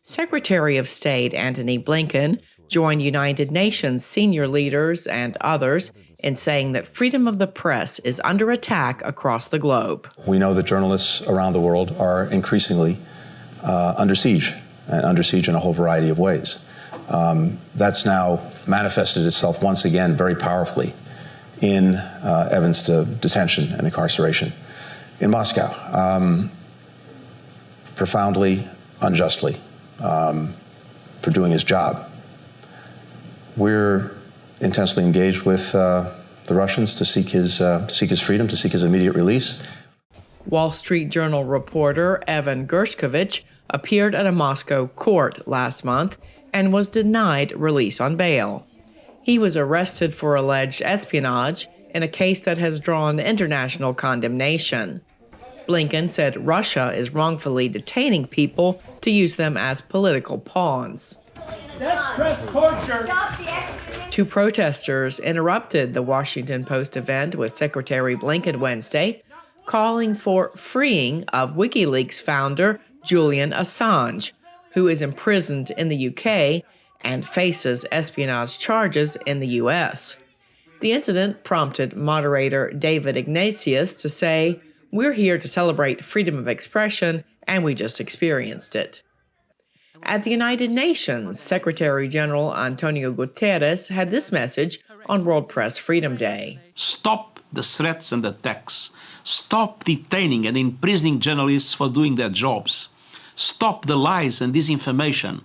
Secretary of State Antony Blinken joined United Nations senior leaders and others in saying that freedom of the press is under attack across the globe. We know that journalists around the world are increasingly under siege, and under siege in a whole variety of ways. That's now manifested itself once again very powerfully in Evan's detention and incarceration in Moscow, profoundly, unjustly, for doing his job. We're intensely engaged with the Russians to seek his freedom, to seek his immediate release. Wall Street Journal reporter Evan Gershkovich appeared at a Moscow court last month and was denied release on bail. He was arrested for alleged espionage in a case that has drawn international condemnation. Blinken said Russia is wrongfully detaining people to use them as political pawns. That's press torture. Two protesters interrupted the Washington Post event with Secretary Blinken Wednesday, calling for freeing of WikiLeaks founder Julian Assange, who is imprisoned in the UK and faces espionage charges in the US. The incident prompted moderator David Ignatius to say, "We're here to celebrate freedom of expression, and we just experienced it." At the United Nations, Secretary General Antonio Guterres had this message on World Press Freedom Day. Stop the threats and attacks. Stop detaining and imprisoning journalists for doing their jobs. Stop the lies and disinformation.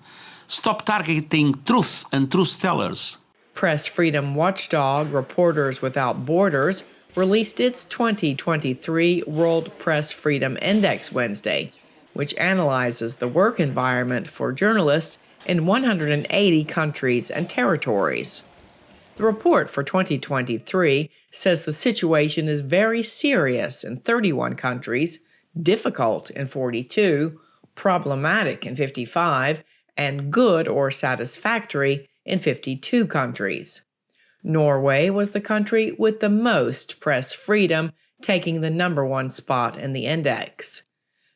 Stop targeting truth and truth tellers. Press freedom watchdog Reporters Without Borders released its 2023 World Press Freedom Index Wednesday, which analyzes the work environment for journalists in 180 countries and territories. The report for 2023 says the situation is very serious in 31 countries, difficult in 42, problematic in 55, and good or satisfactory in 52 countries. Norway was the country with the most press freedom, taking the #1 spot in the index.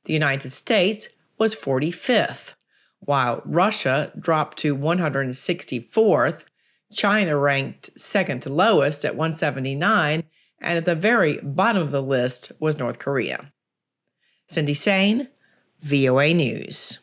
The United States was 45th, while Russia dropped to 164th, China ranked second to lowest at 179, and at the very bottom of the list was North Korea. Cindy Saine, VOA News.